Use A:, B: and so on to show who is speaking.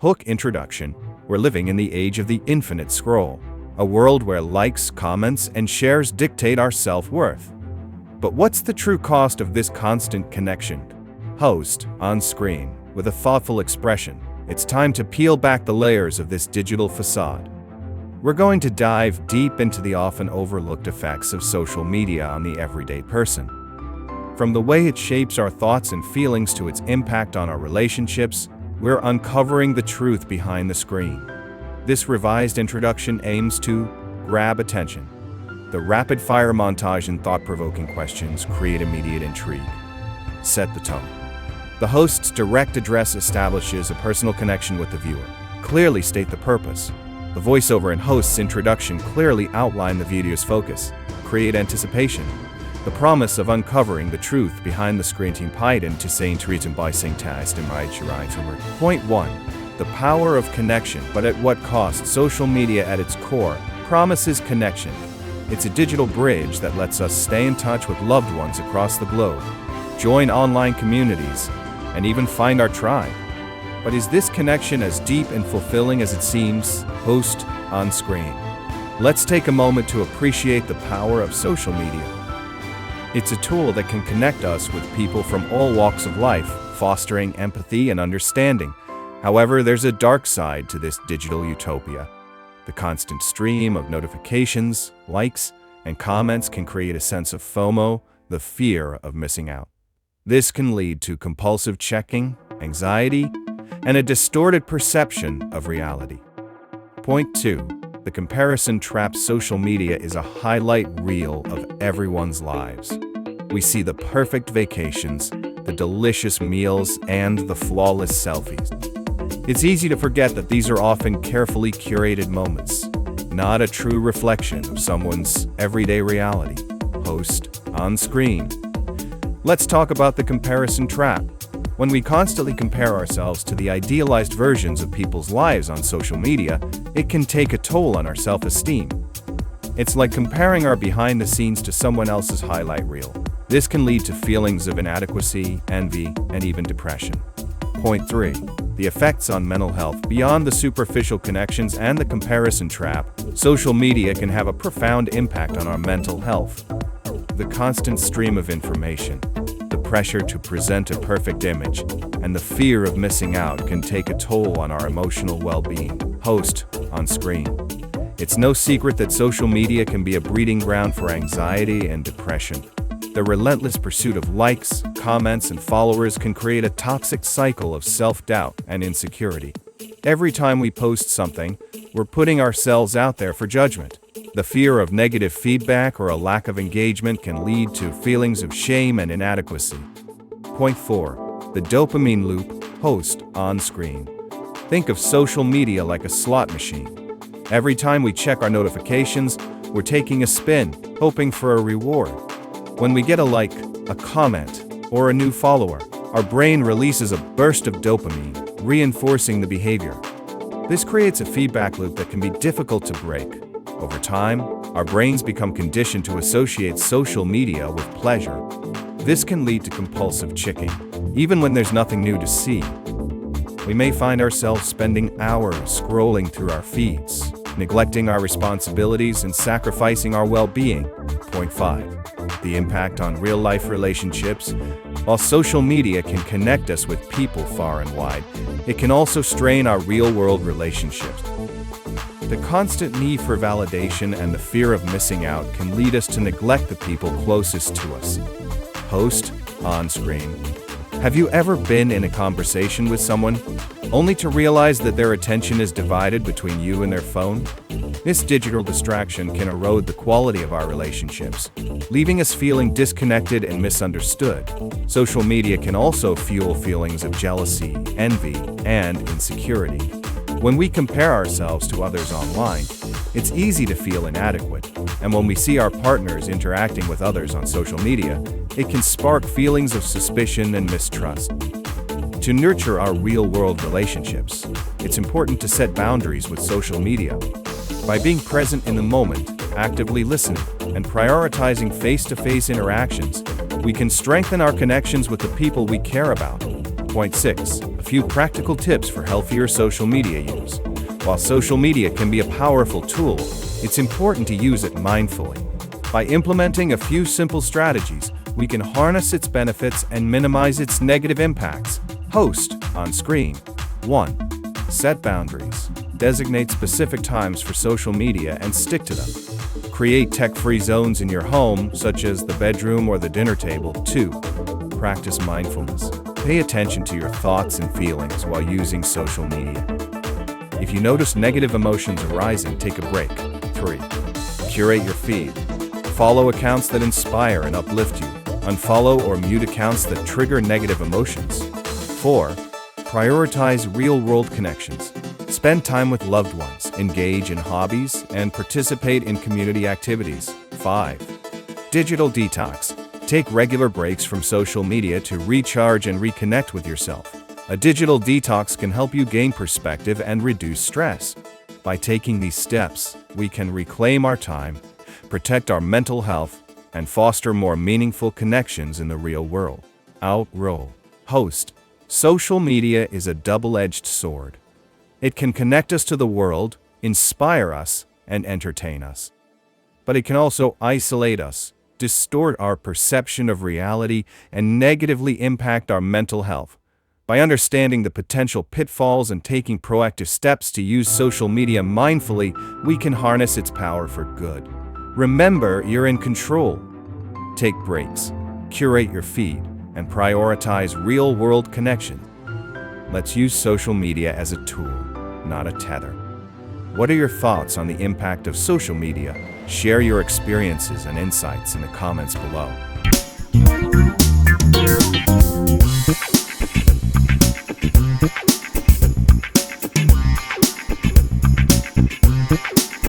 A: Hook introduction. We're living in the age of the infinite scroll, a world where likes, comments, and shares dictate our self-worth. But what's the true cost of this constant connection? Host, on screen, with a thoughtful expression. It's time to peel back the layers of this digital facade. We're going to dive deep into the often overlooked effects of social media on the everyday person. From the way it shapes our thoughts and feelings to its impact on our relationships, we're uncovering the truth behind the screen. This revised introduction aims to grab attention. The rapid-fire montage and thought-provoking questions create immediate intrigue. Set the tone. The host's direct address establishes a personal connection with the viewer. Clearly state the purpose. The voiceover and host's introduction clearly outline the video's focus. Create anticipation. The promise of uncovering the truth behind the screen. Python to saying treated by saying test and right. Point 1. The power of connection, but at what cost? Social media at its core promises connection. It's a digital bridge that lets us stay in touch with loved ones across the globe, join online communities, and even find our tribe. But is this connection as deep and fulfilling as it seems? Host on screen. Let's take a moment to appreciate the power of social media. It's a tool that can connect us with people from all walks of life, fostering empathy and understanding. However, there's a dark side to this digital utopia. The constant stream of notifications, likes, and comments can create a sense of FOMO, the fear of missing out. This can lead to compulsive checking, anxiety, and a distorted perception of reality. Point 2. The comparison trap. Social media is a highlight reel of everyone's lives. We see the perfect vacations, the delicious meals, and the flawless selfies. It's easy to forget that these are often carefully curated moments, not a true reflection of someone's everyday reality. Host on screen. Let's talk about the comparison trap. When we constantly compare ourselves to the idealized versions of people's lives on social media, it can take a toll on our self-esteem. It's like comparing our behind the scenes to someone else's highlight reel. This can lead to feelings of inadequacy, envy, and even depression. Point 3. The effects on mental health. Beyond the superficial connections and the comparison trap, social media can have a profound impact on our mental health. The constant stream of information, the pressure to present a perfect image, and the fear of missing out can take a toll on our emotional well-being. Host on screen. It's no secret that social media can be a breeding ground for anxiety and depression. The relentless pursuit of likes, comments, and followers can create a toxic cycle of self-doubt and insecurity. Every time we post something, we're putting ourselves out there for judgment. The fear of negative feedback or a lack of engagement can lead to feelings of shame and inadequacy. Point 4. The dopamine loop. Host on screen. Think of social media like a slot machine. Every time we check our notifications, we're taking a spin, hoping for a reward. When we get a like, a comment, or a new follower, our brain releases a burst of dopamine, reinforcing the behavior. This creates a feedback loop that can be difficult to break. Over time, our brains become conditioned to associate social media with pleasure. This can lead to compulsive checking, even when there's nothing new to see. We may find ourselves spending hours scrolling through our feeds, neglecting our responsibilities and sacrificing our well-being. Point 5. The impact on real-life relationships. While social media can connect us with people far and wide, it can also strain our real-world relationships. The constant need for validation and the fear of missing out can lead us to neglect the people closest to us. Host on screen. Have you ever been in a conversation with someone only to realize that their attention is divided between you and their phone? This digital distraction can erode the quality of our relationships, leaving us feeling disconnected and misunderstood. Social media can also fuel feelings of jealousy, envy, and insecurity. When we compare ourselves to others online, it's easy to feel inadequate, and when we see our partners interacting with others on social media, it can spark feelings of suspicion and mistrust. To nurture our real-world relationships, it's important to set boundaries with social media. By being present in the moment, actively listening, and prioritizing face-to-face interactions, we can strengthen our connections with the people we care about. Point 6. A few practical tips for healthier social media use. While social media can be a powerful tool, it's important to use it mindfully. By implementing a few simple strategies, we can harness its benefits and minimize its negative impacts. Host on screen. 1. Set boundaries. Designate specific times for social media and stick to them. Create tech-free zones in your home, such as the bedroom or the dinner table. 2. Practice mindfulness. Pay attention to your thoughts and feelings while using social media. If you notice negative emotions arising, take a break. 3. Curate your feed. Follow accounts that inspire and uplift you. Unfollow or mute accounts that trigger negative emotions. 4. Prioritize real-world connections. Spend time with loved ones, engage in hobbies, and participate in community activities. 5. Digital detox. Take regular breaks from social media to recharge and reconnect with yourself. A digital detox can help you gain perspective and reduce stress. By taking these steps, we can reclaim our time, protect our mental health, and foster more meaningful connections in the real world. Outroll. Host. Social media is a double-edged sword. It can connect us to the world, inspire us, and entertain us. But it can also isolate us, distort our perception of reality, and negatively impact our mental health. By understanding the potential pitfalls and taking proactive steps to use social media mindfully, we can harness its power for good. Remember, you're in control. Take breaks, curate your feed, and prioritize real-world connections. Let's use social media as a tool, not a tether. What are your thoughts on the impact of social media? Share your experiences and insights in the comments below.